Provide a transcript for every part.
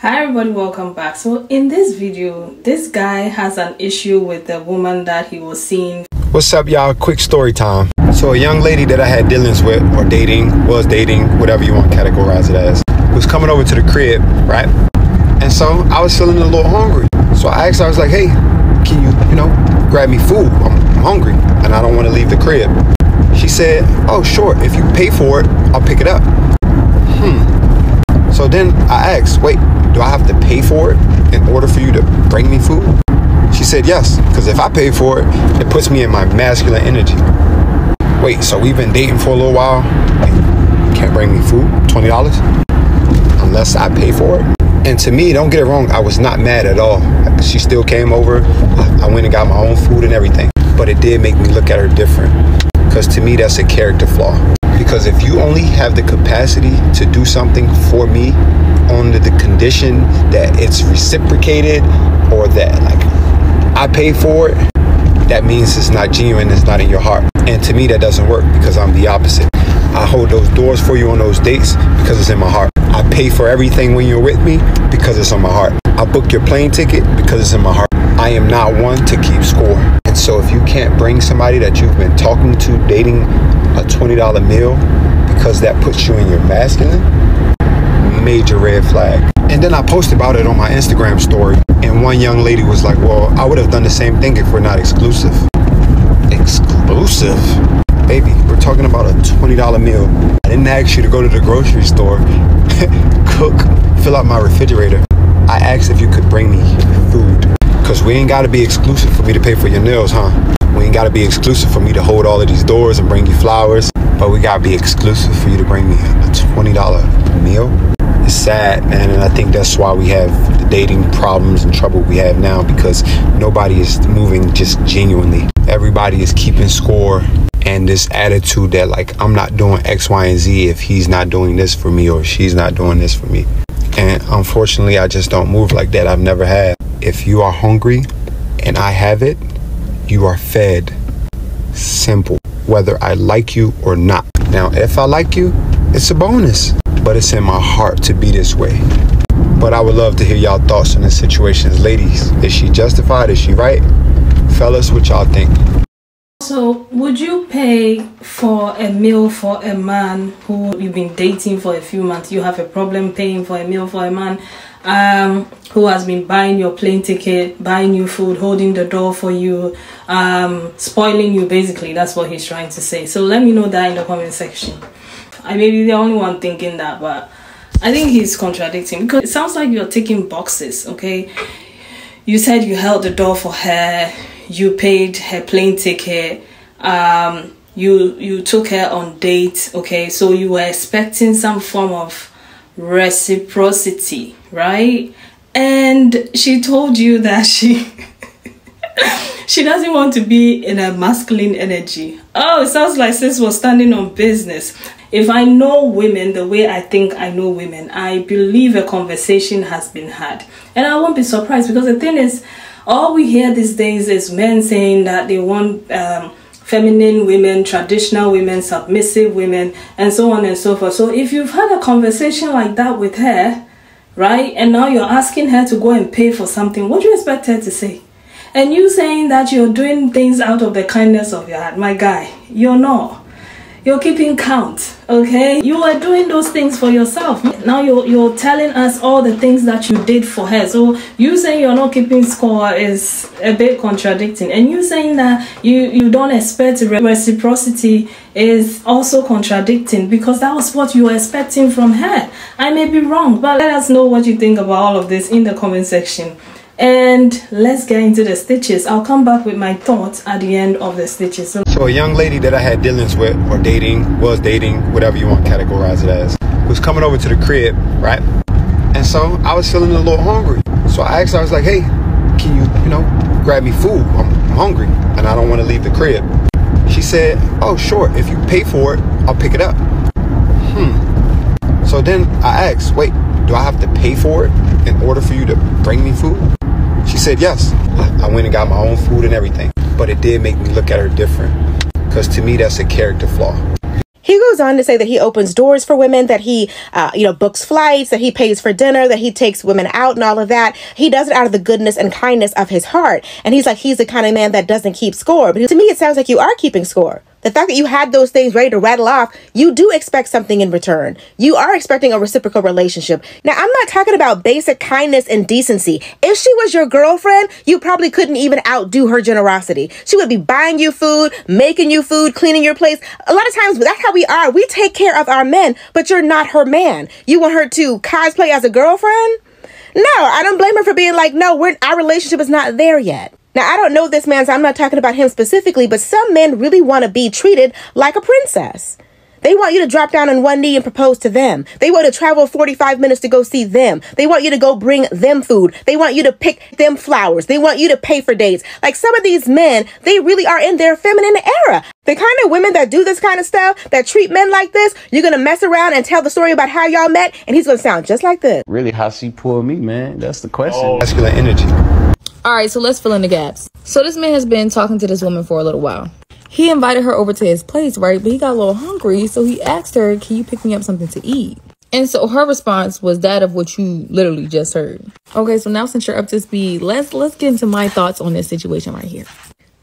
Hi everybody, welcome back. So in this video, this guy has an issue with the woman that he was seeing. What's up, y'all? Quick story time. So a young lady that I had dealings with, or was dating, whatever you want to categorize it as, was coming over to the crib, right? And so I was feeling a little hungry. So I asked her, I was like, hey, can you, grab me food? I'm hungry and I don't want to leave the crib. She said, oh, sure. If you pay for it, I'll pick it up. So then I asked, wait, do I have to pay for it in order for you to bring me food? She said yes, because if I pay for it, it puts me in my masculine energy. Wait, so we've been dating for a little while and you can't bring me food, $20, unless I pay for it? And to me, don't get it wrong, I was not mad at all. She still came over, I went and got my own food and everything. But it did make me look at her different, because to me, that's a character flaw. Because if you only have the capacity to do something for me under the condition that it's reciprocated, or that I pay for it, that means it's not genuine, it's not in your heart. And to me, that doesn't work, because I'm the opposite. I hold those doors for you on those dates because it's in my heart. I pay for everything when you're with me because it's on my heart. I book your plane ticket because it's in my heart. I am not one to keep score. And so if you can't bring somebody that you've been talking to, dating, a $20 meal, because that puts you in your masculine, major red flag. And then I posted about it on my Instagram story, and one young lady was like, well, I would have done the same thing if we're not exclusive. Exclusive? Baby, we're talking about a $20 meal. I didn't ask you to go to the grocery store, cook, fill out my refrigerator. I asked if you could bring me food, because we ain't got to be exclusive for me to pay for your nails, huh? We ain't got to be exclusive for me to hold all of these doors and bring you flowers, but we got to be exclusive for you to bring me a $20 meal. It's sad, man, and I think that's why we have the dating problems and trouble we have now, because nobody is moving just genuinely. Everybody is keeping score, and this attitude that I'm not doing X, Y, and Z if he's not doing this for me or she's not doing this for me. And unfortunately, I just don't move like that. I've never had. If you are hungry and I have it, you are fed. Simple. Whether I like you or not. Now, if I like you, it's a bonus, but it's in my heart to be this way. But I would love to hear y'all thoughts on this situation. Ladies, is she justified? Is she right? Fellas, what y'all think? So would you pay for a meal for a man who you've been dating for a few months? You have a problem paying for a meal for a man who has been buying your plane ticket, buying you food, holding the door for you, spoiling you, basically. That's what he's trying to say. So let me know that in the comment section. I may be the only one thinking that, but I think he's contradicting, because it sounds like you're ticking boxes, okay? You said you held the door for her, you paid her plane ticket, you took her on date, okay? So you were expecting some form of reciprocity, right? And she told you that she doesn't want to be in a masculine energy. Oh, it sounds like sis was standing on business. If I know women the way I think I know women, I believe a conversation has been had. And I won't be surprised, because the thing is, all we hear these days is men saying that they want feminine women, traditional women, submissive women, and so on and so forth. So if you've had a conversation like that with her, right, and now you're asking her to go and pay for something, what do you expect her to say? And you saying that you're doing things out of the kindness of your heart, my guy, you're not. You're keeping count, okay? You were doing those things for yourself. Now you're telling us all the things that you did for her. So you saying you're not keeping score is a bit contradicting. And you saying that you don't expect reciprocity is also contradicting, because that was what you were expecting from her. I may be wrong, but let us know what you think about all of this in the comment section. And let's get into the stitches. I'll come back with my thoughts at the end of the stitches. So a young lady that I had dealings with, or was dating, whatever you want to categorize it as, was coming over to the crib, right? And so I was feeling a little hungry. So I asked her, I was like, hey, can you, grab me food? I'm hungry and I don't want to leave the crib. She said, oh, sure. If you pay for it, I'll pick it up. So then I asked, wait, do I have to pay for it in order for you to bring me food? She said yes. I went and got my own food and everything. But it did make me look at her different, because to me, that's a character flaw. He goes on to say that he opens doors for women, that he, books flights, that he pays for dinner, that he takes women out and all of that. He does it out of the goodness and kindness of his heart. And he's like, he's the kind of man that doesn't keep score. But to me, it sounds like you are keeping score. The fact that you had those things ready to rattle off, you do expect something in return. You are expecting a reciprocal relationship. Now, I'm not talking about basic kindness and decency. If she was your girlfriend, you probably couldn't even outdo her generosity. She would be buying you food, making you food, cleaning your place. A lot of times, that's how we are. We take care of our men, but you're not her man. You want her to cosplay as a girlfriend? No, I don't blame her for being like, no, our relationship is not there yet. Now, I don't know this man, so I'm not talking about him specifically, but some men really want to be treated like a princess. They want you to drop down on one knee and propose to them. They want to travel 45 minutes to go see them. They want you to go bring them food. They want you to pick them flowers. They want you to pay for dates. Like some of these men, they really are in their feminine era. The kind of women that do this kind of stuff, that treat men like this, you're going to mess around and tell the story about how y'all met, and he's going to sound just like this. Really, how she pulled me, man? That's the question. Masculine energy. All right, so let's fill in the gaps. So this man has been talking to this woman for a little while. He invited her over to his place, right? But he got a little hungry, so he asked her, can you pick me up something to eat? And so her response was that of what you literally just heard. Okay, so now since you're up to speed, let's get into my thoughts on this situation right here.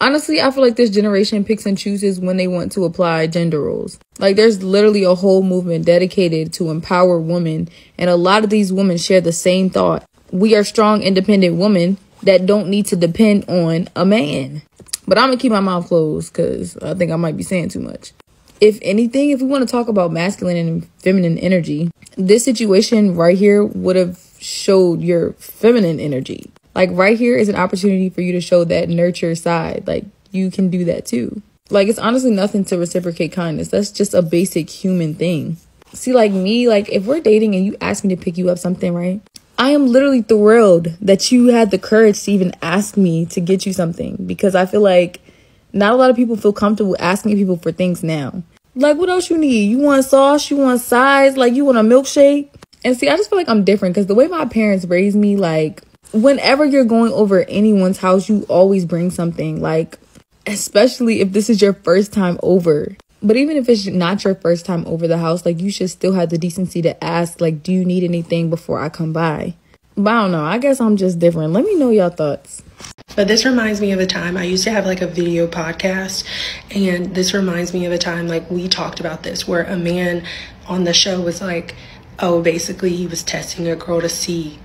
Honestly, I feel like this generation picks and chooses when they want to apply gender roles. Like, there's literally a whole movement dedicated to empower women, and a lot of these women share the same thought. We are strong, independent women that don't need to depend on a man. But I'm going to keep my mouth closed because I think I might be saying too much. If anything, if we want to talk about masculine and feminine energy, this situation right here would have showed your feminine energy. Like right here is an opportunity for you to show that nurture side. Like you can do that too. Like it's honestly nothing to reciprocate kindness. That's just a basic human thing. See, like me, like if we're dating and you ask me to pick you up something, right? I am literally thrilled that you had the courage to even ask me to get you something, because I feel like not a lot of people feel comfortable asking people for things now. Like, what else you need? You want sauce? You want sides? Like, you want a milkshake? And see, I just feel like I'm different because the way my parents raised me, like, whenever you're going over anyone's house, you always bring something, like, especially if this is your first time over. But even if it's not your first time over the house, like, you should still have the decency to ask, like, do you need anything before I come by? But I don't know. I guess I'm just different. Let me know your thoughts. But this reminds me of a time I used to have like a video podcast, and this reminds me of a time like we talked about this where a man on the show was like, oh, basically he was testing a girl to see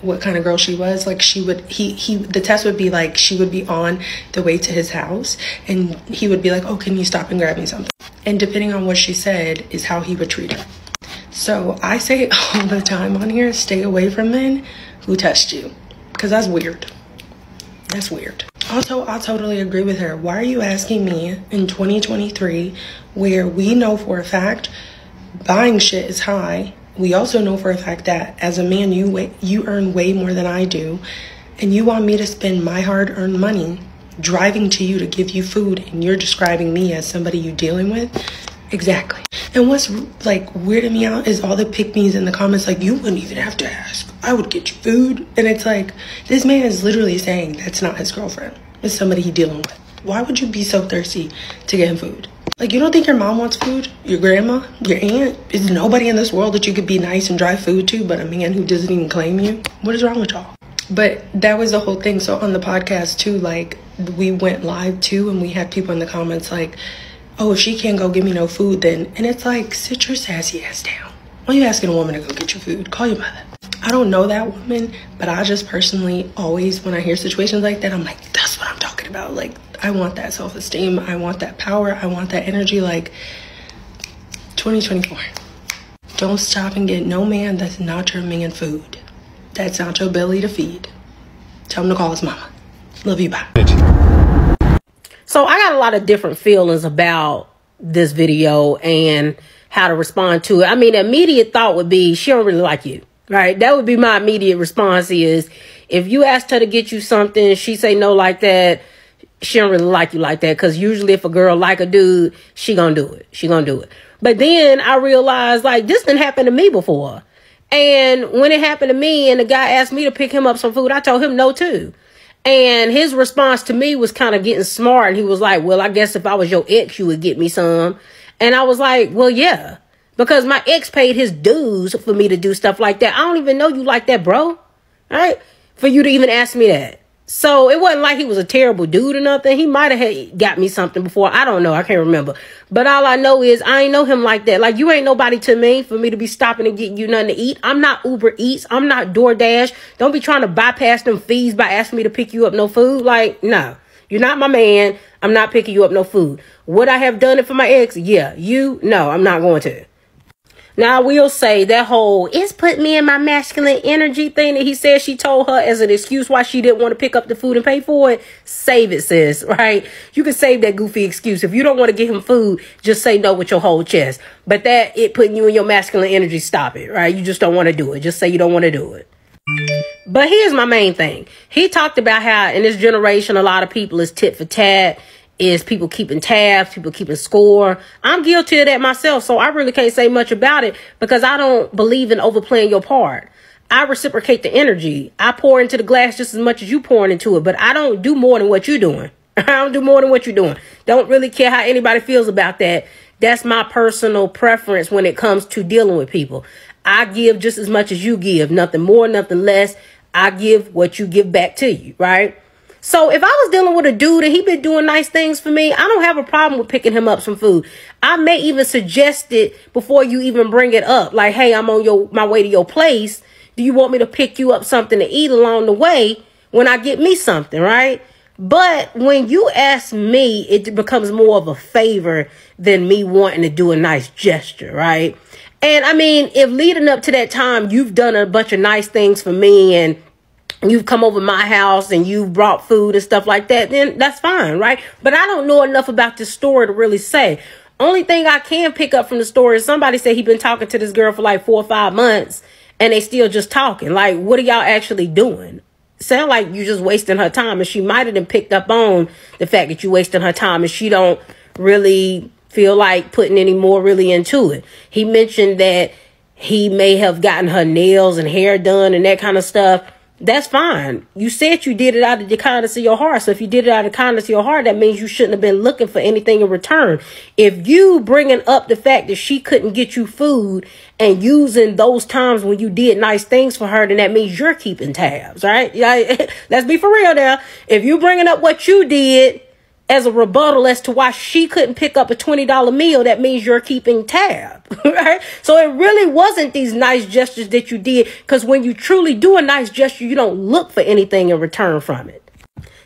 what kind of girl she was. Like the test would be like she would be on the way to his house and he would be like, oh, can you stop and grab me something? And depending on what she said is how he would treat her. So I say all the time on here, stay away from men who test you, because that's weird. That's weird. Also, I totally agree with her. Why are you asking me in 2023, where we know for a fact buying shit is high? We also know for a fact that as a man, you earn way more than I do. And you want me to spend my hard-earned money driving to you to give you food, and you're describing me as somebody you're dealing with? Exactly. And what's like weirding me out is all the pick-me's in the comments like, you wouldn't even have to ask. I would get you food. And it's like, this man is literally saying that's not his girlfriend. It's somebody he's dealing with. Why would you be so thirsty to get him food? Like, you don't think your mom wants food? Your grandma? Your aunt? Is nobody in this world that you could be nice and drive food to but a man who doesn't even claim you? What is wrong with y'all? But that was the whole thing. So on the podcast too, like we went live too, and we had people in the comments like, oh, if she can't go give me no food, then... And it's like, sit your sassy ass down. Why are you asking a woman to go get you food? Call your mother. I don't know that woman, but I just personally always, when I hear situations like that, I'm like, that's what I'm talking about. Like, I want that self-esteem. I want that power. I want that energy. Like, 2024. Don't stop and get no man that's not your man food. That's not your belly to feed. Tell him to call his mama. Love you, bye. So I got a lot of different feelings about this video and how to respond to it. I mean, the immediate thought would be, she don't really like you, right? That would be my immediate response is, if you asked her to get you something, she say no like that, she don't really like you like that. Because usually if a girl like a dude, she gonna do it. She gonna do it. But then I realized, like, this didn't happen to me before. And when it happened to me and the guy asked me to pick him up some food, I told him no too. And his response to me was kind of getting smart. And he was like, well, I guess if I was your ex, you would get me some. And I was like, well, yeah, because my ex paid his dues for me to do stuff like that. I don't even know you like that, bro. All right. For you to even ask me that. So it wasn't like he was a terrible dude or nothing. He might have got me something before. I don't know. I can't remember. But all I know is I ain't know him like that. Like, you ain't nobody to me for me to be stopping and getting you nothing to eat. I'm not Uber Eats. I'm not DoorDash. Don't be trying to bypass them fees by asking me to pick you up no food. Like, no. You're not my man. I'm not picking you up no food. Would I have done it for my ex? Yeah. You? No, I'm not going to. Now, I will say that whole, it's put me in my masculine energy thing that he said she told her as an excuse why she didn't want to pick up the food and pay for it. Save it, sis, right? You can save that goofy excuse. If you don't want to get him food, just say no with your whole chest. But that, it putting you in your masculine energy, stop it, right? You just don't want to do it. Just say you don't want to do it. But here's my main thing. He talked about how in this generation, a lot of people is tit for tat. Is people keeping tabs, people keeping score. I'm guilty of that myself, so I really can't say much about it because I don't believe in overplaying your part. I reciprocate the energy. I pour into the glass just as much as you pouring into it, but I don't do more than what you're doing. I don't do more than what you're doing. Don't really care how anybody feels about that. That's my personal preference when it comes to dealing with people. I give just as much as you give, nothing more, nothing less. I give what you give back to you, right? So if I was dealing with a dude and he been doing nice things for me, I don't have a problem with picking him up some food. I may even suggest it before you even bring it up. Like, hey, I'm on my way to your place. Do you want me to pick you up something to eat along the way when I get me something, right? But when you ask me, it becomes more of a favor than me wanting to do a nice gesture, right? And I mean, if leading up to that time, you've done a bunch of nice things for me and you've come over my house and you've brought food and stuff like that, then that's fine, right? But I don't know enough about this story to really say. Only thing I can pick up from the story is somebody said he been talking to this girl for like 4 or 5 months and they still just talking. Like, what are y'all actually doing? Sound like you just wasting her time, and she might have been picked up on the fact that you wasting her time and she don't really feel like putting any more really into it. He mentioned that he may have gotten her nails and hair done and that kind of stuff. That's fine. You said you did it out of the kindness of your heart. So if you did it out of the kindness of your heart, that means you shouldn't have been looking for anything in return. If you bringing up the fact that she couldn't get you food and using those times when you did nice things for her, then that means you're keeping tabs, right? Let's be for real now. If you bringing up what you did as a rebuttal as to why she couldn't pick up a $20 meal, that means you're keeping tab, right? So it really wasn't these nice gestures that you did, because when you truly do a nice gesture, you don't look for anything in return from it.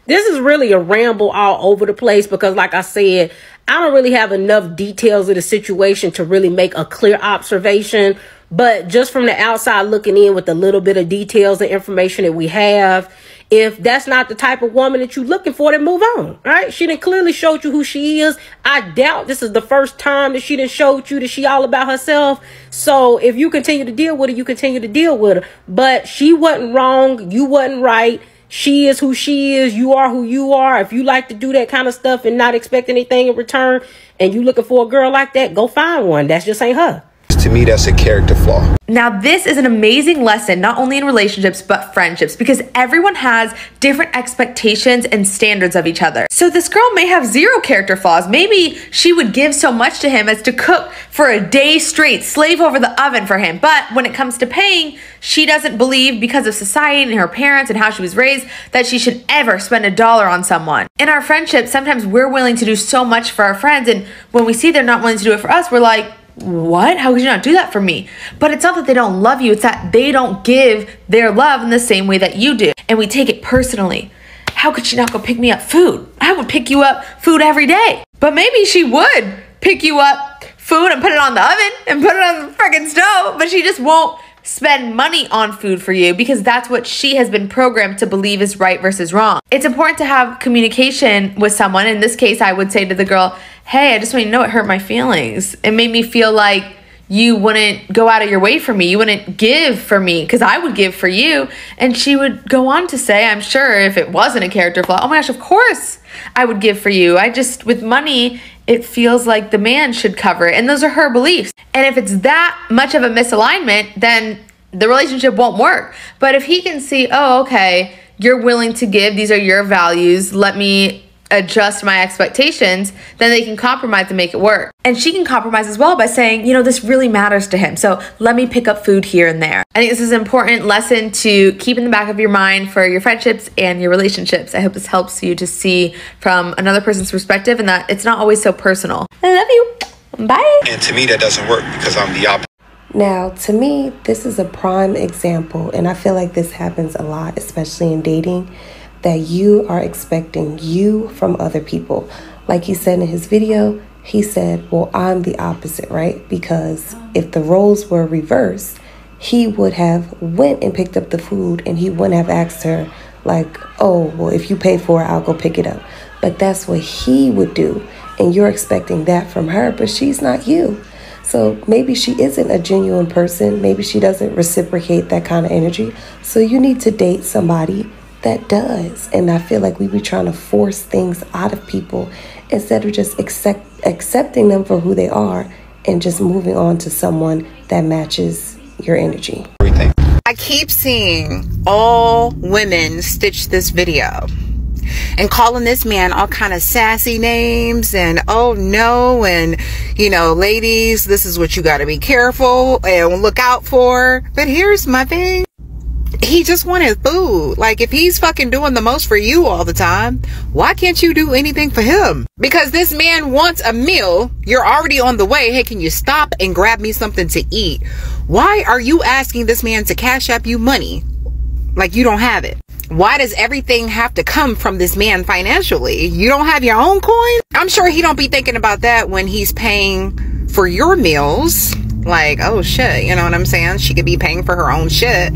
This is really a ramble all over the place because, like I said, I don't really have enough details of the situation to really make a clear observation. But just from the outside looking in with a little bit of details and information that we have, if that's not the type of woman that you're looking for, then move on, right? She done clearly showed you who she is. I doubt this is the first time that she done showed you that she all about herself. So if you continue to deal with her, you continue to deal with her. But she wasn't wrong. You wasn't right. She is who she is. You are who you are. If you like to do that kind of stuff and not expect anything in return, and you looking for a girl like that, go find one. That just ain't her. To me, that's a character flaw. Now, this is an amazing lesson, not only in relationships, but friendships, because everyone has different expectations and standards of each other. So this girl may have 0 character flaws. Maybe she would give so much to him as to cook for a day straight, slave over the oven for him. But when it comes to paying, she doesn't believe, because of society and her parents and how she was raised, that she should ever spend $1 on someone. In our friendships, sometimes we're willing to do so much for our friends, and when we see they're not willing to do it for us, we're like, what? How could you not do that for me? But it's not that they don't love you. It's that they don't give their love in the same way that you do. And we take it personally. How could she not go pick me up food? I would pick you up food every day. But maybe she would pick you up food and put it on the oven and put it on the freaking stove. But she just won't spend money on food for you because that's what she has been programmed to believe is right versus wrong. It's important to have communication with someone. In this case, I would say to the girl, hey, I just want you to know it hurt my feelings. It made me feel like you wouldn't go out of your way for me. You wouldn't give for me because I would give for you. And she would go on to say, I'm sure if it wasn't a character flaw, oh my gosh, of course I would give for you. I just, with money, it feels like the man should cover it. And those are her beliefs. And if it's that much of a misalignment, then the relationship won't work. But if he can see, oh, okay, you're willing to give, these are your values, let me adjust my expectations, then they can compromise and make it work. And she can compromise as well by saying, you know, this really matters to him, so let me pick up food here and there. I think this is an important lesson to keep in the back of your mind for your friendships and your relationships. I hope this helps you to see from another person's perspective and that it's not always so personal. I love you. Bye. And to me, that doesn't work because I'm the opposite. Now, to me, this is a prime example, and I feel like this happens a lot, especially in dating, that you are expecting you from other people. Like he said in his video, he said, well, I'm the opposite, right? Because if the roles were reversed, he would have went and picked up the food and he wouldn't have asked her like, oh, well, if you pay for it, I'll go pick it up. But that's what he would do. And you're expecting that from her, but she's not you. So maybe she isn't a genuine person. Maybe she doesn't reciprocate that kind of energy. So you need to date somebody that does. And I feel like we be trying to force things out of people instead of just accepting them for who they are and just moving on to someone that matches your energy. I keep seeing all women stitch this video and calling this man all kind of sassy names and oh no, and you know, ladies, this is what you got to be careful and look out for. But here's my thing. He just wanted food. Like, if he's fucking doing the most for you all the time, why can't you do anything for him? Because this man wants a meal. You're already on the way. Hey, can you stop and grab me something to eat? Why are you asking this man to cash up you money like you don't have it? Why does everything have to come from this man financially? You don't have your own coin? I'm sure he don't be thinking about that when he's paying for your meals. Like, oh shit, you know what I'm saying? She could be paying for her own shit.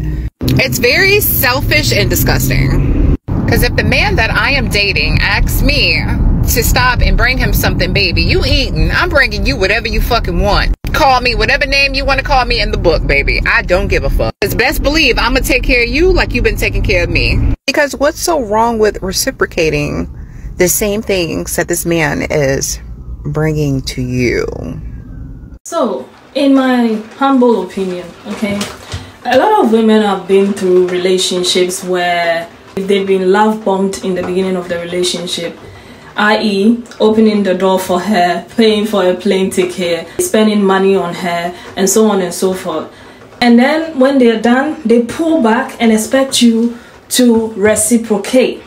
It's very selfish and disgusting. Because if the man that I am dating asks me to stop and bring him something, baby, you eating, I'm bringing you whatever you fucking want. Call me whatever name you want to call me in the book, baby. I don't give a fuck. Because best believe I'm going to take care of you like you've been taking care of me. Because what's so wrong with reciprocating the same things that this man is bringing to you? So, in my humble opinion, okay, a lot of women have been through relationships where they've been love bombed in the beginning of the relationship, i.e. opening the door for her, paying for a plane ticket, spending money on her, and so on and so forth. And then when they're done, they pull back and expect you to reciprocate,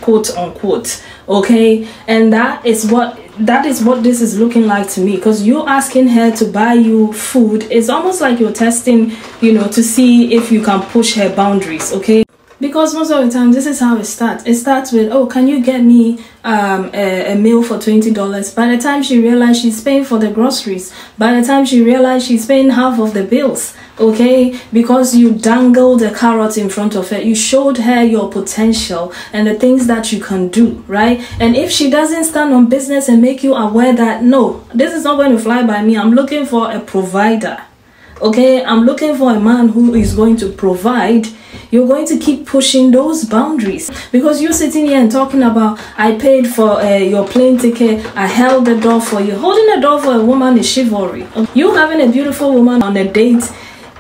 quote unquote, okay? And that is what this is looking like to me, because you asking her to buy you food is almost like you're testing, you know, to see if you can push her boundaries, okay? Because most of the time, this is how it starts. It starts with, oh, can you get me a meal for $20? By the time she realized she's paying for the groceries, by the time she realized she's paying half of the bills, okay? Because you dangled a carrot in front of her. You showed her your potential and the things that you can do, right? And if she doesn't stand on business and make you aware that, no, this is not going to fly by me. I'm looking for a provider, okay? I'm looking for a man who is going to provide. You're going to keep pushing those boundaries, because you're sitting here and talking about, I paid for your plane ticket, I held the door for you. Holding the door for a woman is chivalry. You having a beautiful woman on a date,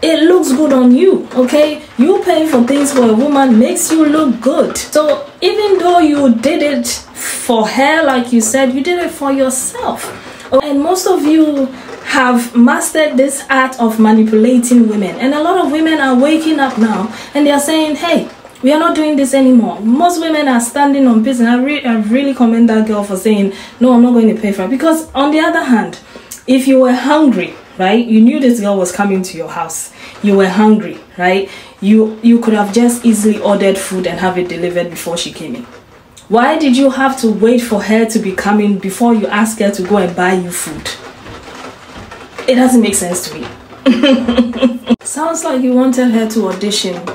it looks good on you, okay? You paying for things for a woman makes you look good. So even though you did it for her, like you said, you did it for yourself. And most of you have mastered this art of manipulating women, and a lot of women are waking up now and they are saying, hey, we are not doing this anymore. Most women are standing on business. I really commend that girl for saying, no, I'm not going to pay for it. Because on the other hand, if you were hungry, right, you knew this girl was coming to your house, you were hungry, right, you could have just easily ordered food and have it delivered before she came in. Why did you have to wait for her to be coming before you ask her to go and buy you food? It doesn't make sense to me. Sounds like you wanted her to audition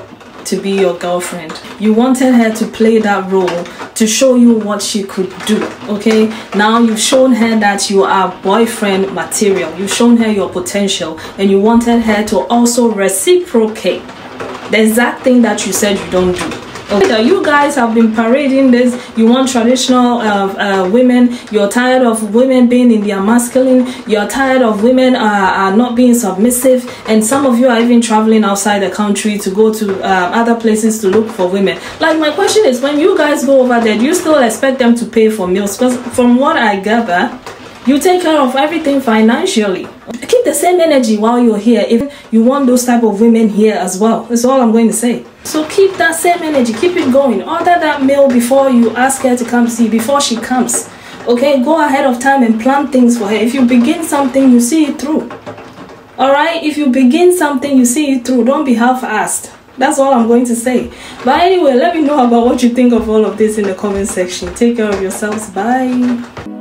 to be your girlfriend. You wanted her to play that role to show you what she could do, okay? Now you've shown her that you are boyfriend material. You've shown her your potential, and you wanted her to also reciprocate the exact thing that you said you don't do. Okay, you guys have been parading this. You want traditional women. You're tired of women being in their masculine. You're tired of women are not being submissive. And some of you are even traveling outside the country to go to other places to look for women. Like, my question is, when you guys go over there, do you still expect them to pay for meals? Because from what I gather, you take care of everything financially. Keep the same energy while you're here if you want those type of women here as well. That's all I'm going to say. So keep that same energy, keep it going. Order that meal before you ask her to come see, before she comes. Okay, go ahead of time and plan things for her. If you begin something, you see it through. Alright, if you begin something, you see it through. Don't be half-assed. That's all I'm going to say. But anyway, let me know about what you think of all of this in the comment section. Take care of yourselves. Bye.